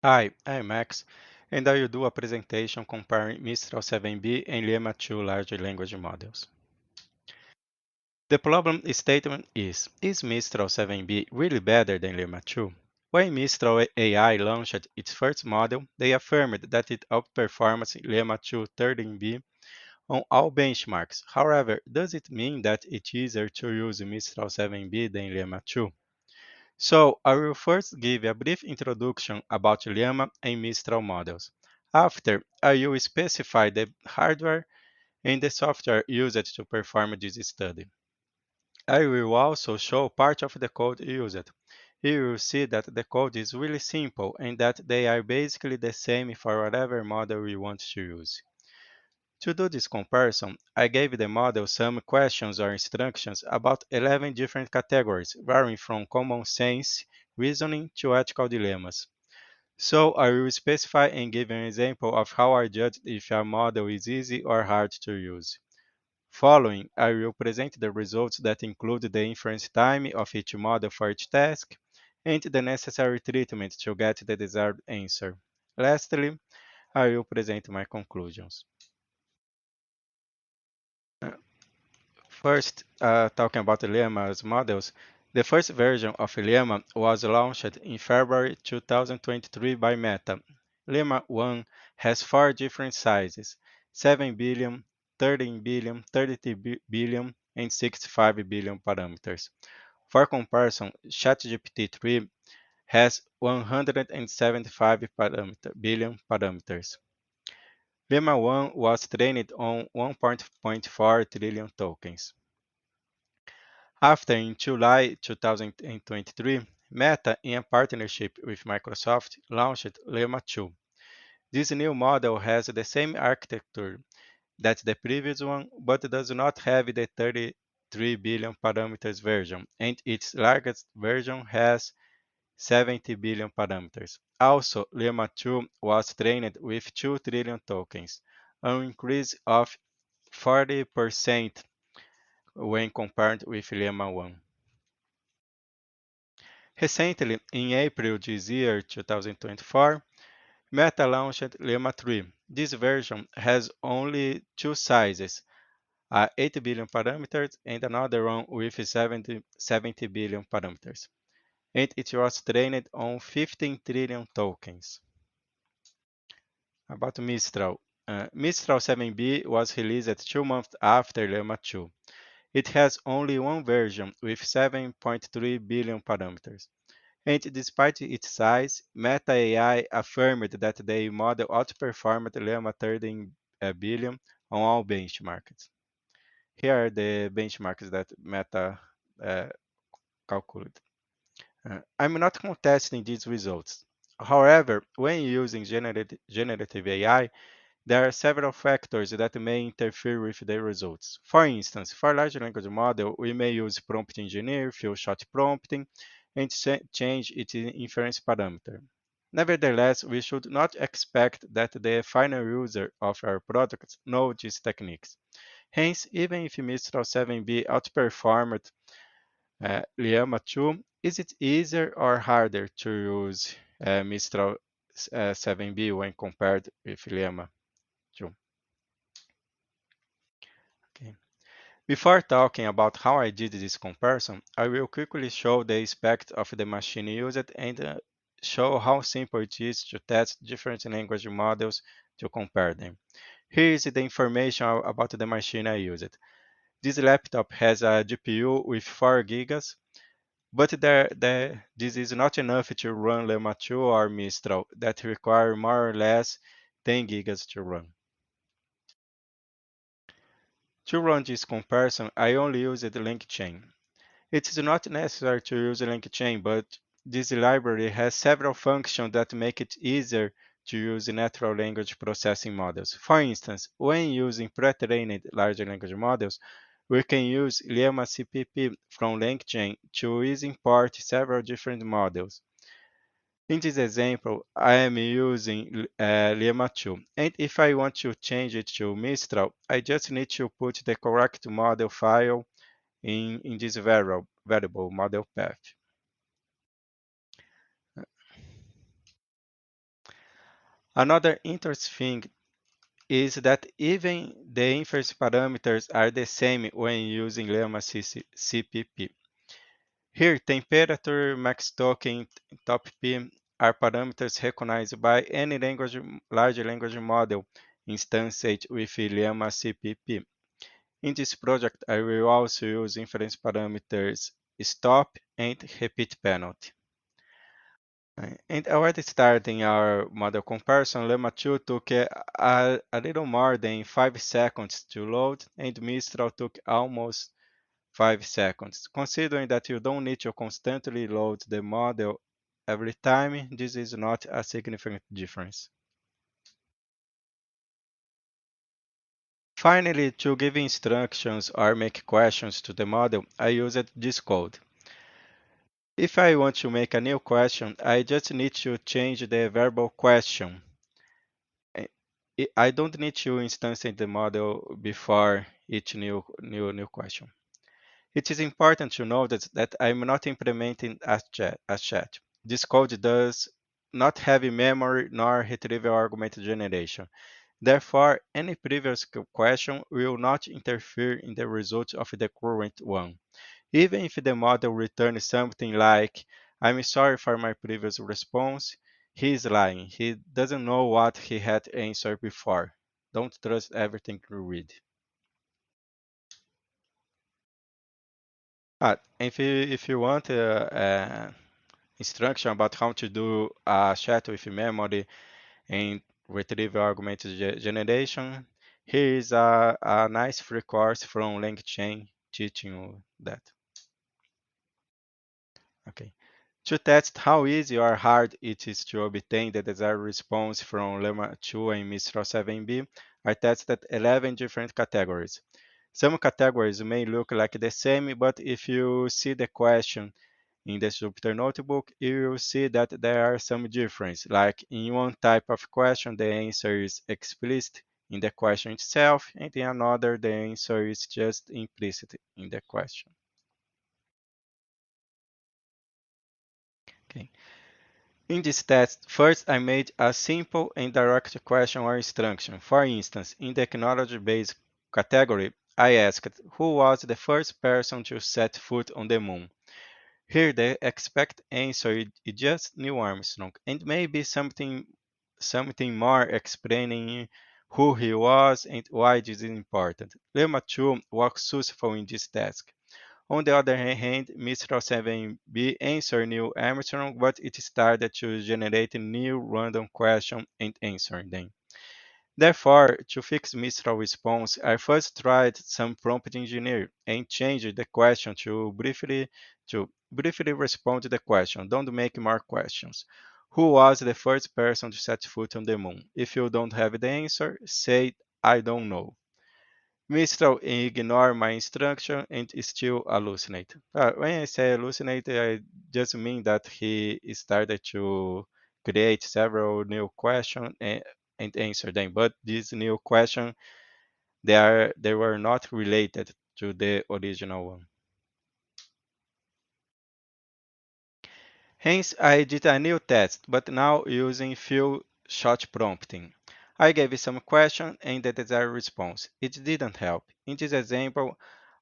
Hi, I'm Max, and I will do a presentation comparing Mistral 7B and Llama 2 large language models. The problem statement is Mistral 7B really better than Llama 2? When Mistral AI launched its first model, they affirmed that it outperforms Llama 2 13B on all benchmarks. However, does it mean that it's easier to use Mistral 7B than Llama 2? So, I will first give a brief introduction about Llama and Mistral models. After, I will specify the hardware and the software used to perform this study. I will also show part of the code used. You will see that the code is really simple and that they are basically the same for whatever model we want to use. To do this comparison, I gave the model some questions or instructions about 11 different categories, varying from common sense reasoning to ethical dilemmas. So I will specify and give an example of how I judge if a model is easy or hard to use. Following, I will present the results that include the inference time of each model for each task and the necessary treatment to get the desired answer. Lastly, I will present my conclusions. First, talking about Llama's models, the first version of Llama was launched in February 2023 by Meta. Llama 1 has four different sizes: 7 billion, 13 billion, 32 billion, and 65 billion parameters. For comparison, ChatGPT 3 has 175 billion parameters. Llama 1 was trained on 1.4 trillion tokens. After, in July 2023, Meta, in a partnership with Microsoft, launched Llama 2. This new model has the same architecture that the previous one, but does not have the 33 billion parameters version, and its largest version has 70 billion parameters. Also, Llama 2 was trained with 2 trillion tokens, an increase of 40% when compared with Llama 1. Recently, in April this year, 2024, Meta launched Llama 3. This version has only two sizes, a 8 billion parameters and another one with 70 billion parameters, and it was trained on 15 trillion tokens. About Mistral. Mistral 7B was released 2 months after Llama 2. It has only one version with 7.3 billion parameters. And despite its size, Meta AI affirmed that the model outperformed Llama 13 billion on all benchmarks. Here are the benchmarks that Meta uh, calculated. I'm not contesting these results. However, when using generative AI, there are several factors that may interfere with the results. For instance, for large language model, we may use prompt engineer, few shot prompting, and change its inference parameter. Nevertheless, we should not expect that the final user of our products know these techniques. Hence, even if Mistral 7B outperformed Llama 2, is it easier or harder to use Mistral 7B when compared with Llama 2? Okay. Before talking about how I did this comparison, I will quickly show the aspect of the machine used and show how simple it is to test different language models to compare them. Here is the information about the machine I used. This laptop has a GPU with 4 gigas, but this is not enough to run Llama 2 or Mistral that require more or less 10 gigas to run. To run this comparison, I only used LangChain. It is not necessary to use LangChain, but this library has several functions that make it easier to use natural language processing models. For instance, when using pre-trained large language models, we can use Llama CPP from LangChain to easily import several different models. In this example, I am using Llama 2, and if I want to change it to Mistral, I just need to put the correct model file in this variable model path. Another interesting thing is that even the inference parameters are the same when using Llama CPP. Here, temperature, max token, top P are parameters recognized by any large language model instantiated with Llama CPP. In this project, I will also use inference parameters stop and repeat penalty. And already starting our model comparison, Llama 2 took a little more than 5 seconds to load, and Mistral took almost 5 seconds. Considering that you don't need to constantly load the model every time, this is not a significant difference. Finally, to give instructions or make questions to the model, I used this code. If I want to make a new question, I just need to change the variable question. I don't need to instantiate the model before each new question. It is important to note that I'm not implementing a chat. This code does not have memory nor retrieval argument generation. Therefore, any previous question will not interfere in the result of the current one. Even if the model returns something like, I'm sorry for my previous response, he is lying. He doesn't know what he had answered before. Don't trust everything you read. If you want instruction about how to do a chat with memory and retrieve argument generation, here is a nice free course from LangChain teaching you that. Okay. To test how easy or hard it is to obtain the desired response from Llama 2 and Mistral 7B, I tested 11 different categories. Some categories may look like the same, but if you see the question in the Jupyter Notebook, you will see that there are some differences. Like in one type of question, the answer is explicit in the question itself, and in another, the answer is just implicit in the question. Okay. In this test, first I made a simple and direct question or instruction. For instance, in the technology-based category, I asked who was the first person to set foot on the moon. Here the expected answer is just Neil Armstrong, and maybe something more explaining who he was and why this is important. Lemma 2 was successful in this task. On the other hand, Mistral 7B answered Neil Armstrong, but it started to generate new random questions and answering them. Therefore, to fix Mistral response, I first tried some prompt engineering and changed the question to briefly respond to the question. Don't make more questions. Who was the first person to set foot on the moon? If you don't have the answer, say I don't know. Mistral ignore my instruction and still hallucinate. When I say hallucinate, I just mean that he started to create several new questions and answer them. But these new questions, they were not related to the original one. Hence, I did a new test, but now using few shot prompting. I gave some question and the desired response. It didn't help. In this example,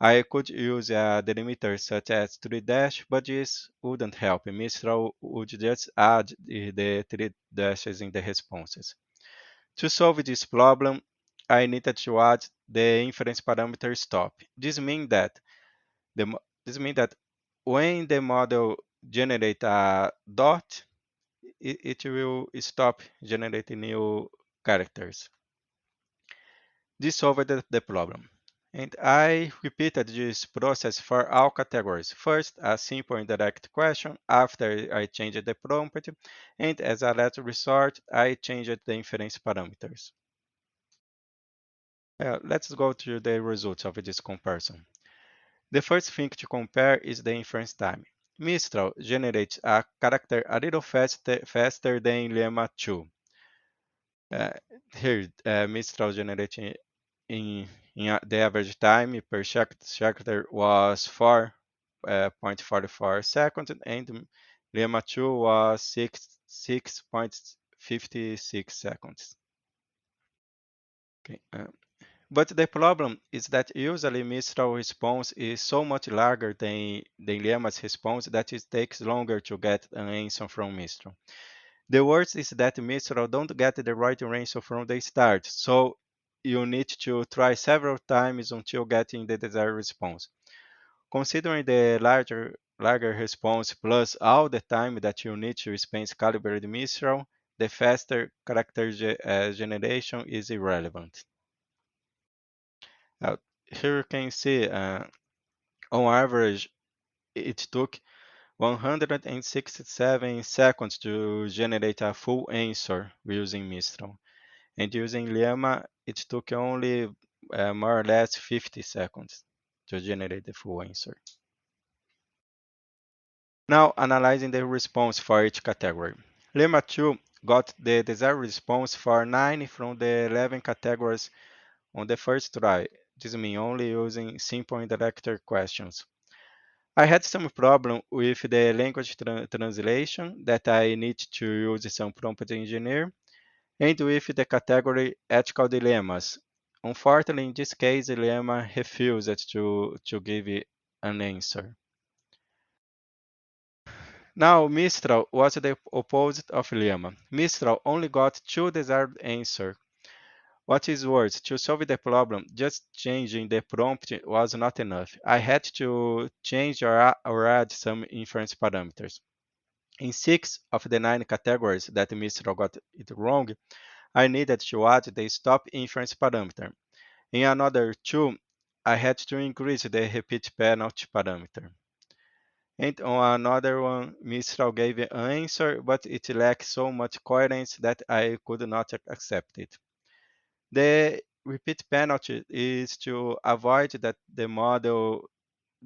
I could use a delimiter such as 3 dash, but this wouldn't help. Mistral would just add the 3 dashes in the responses. To solve this problem, I needed to add the inference parameter stop. The, this means that when the model generates a dot, it will stop generating new characters. This solved the problem. And I repeated this process for all categories. First, a simple indirect question. After I changed the prompt, and as a last resort, I changed the inference parameters. Let's go to the results of this comparison. The first thing to compare is the inference time. Mistral generates a character a little faster than Llama 2. Uh, Here, Mistral generating the average time per character was 4.44 seconds, and Llama 2 was 6.56 56 seconds. Okay. But the problem is that usually Mistral response is so much larger than Llama's response that it takes longer to get an answer from Mistral. The worst is that Mistral don't get the right answer from the start, so you need to try several times until getting the desired response. Considering the larger response plus all the time that you need to spend calibrating Mistral, the faster character generation is irrelevant. Uh, Here you can see, on average, it took 167 seconds to generate a full answer using Mistral. And using Llama, it took only more or less 50 seconds to generate the full answer. Now, analyzing the response for each category. Llama 2 got the desired response for 9 from the 11 categories on the first try. This means only using simple intellectual questions. I had some problem with the language translation that I need to use some prompt engineer and with the category ethical dilemmas. Unfortunately, in this case, Llama refused to give an answer. Now, Mistral was the opposite of Llama. Mistral only got two desired answers. What is worse, to solve the problem, just changing the prompt was not enough. I had to change or add some inference parameters. In 6 of the 9 categories that Mistral got it wrong, I needed to add the stop inference parameter. In another 2, I had to increase the repeat penalty parameter. And on another one, Mistral gave an answer, but it lacked so much coherence that I could not accept it. The repeat penalty is to avoid that the model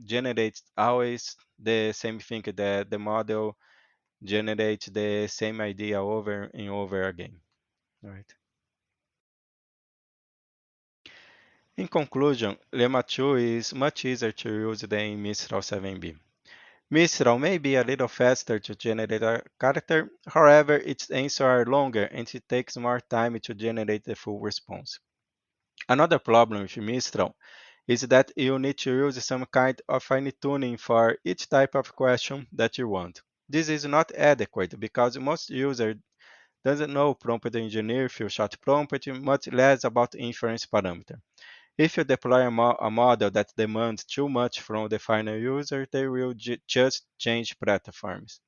generates always the same thing, that the model generates the same idea over and over again. Right. In conclusion, Lemma 2 is much easier to use than Mistral 7b. Mistral may be a little faster to generate a character, however, its answers are longer and it takes more time to generate the full response. Another problem with Mistral is that you need to use some kind of fine tuning for each type of question that you want. This is not adequate because most users doesn't know prompt engineer, few short prompt, much less about inference parameter. If you deploy a model that demands too much from the final user, they will just change platforms.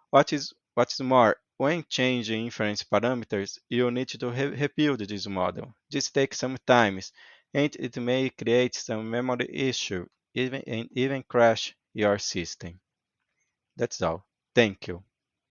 What's more, when changing inference parameters, you need to rebuild this model. This takes some time, and it may create some memory issue, even crash your system. That's all. Thank you.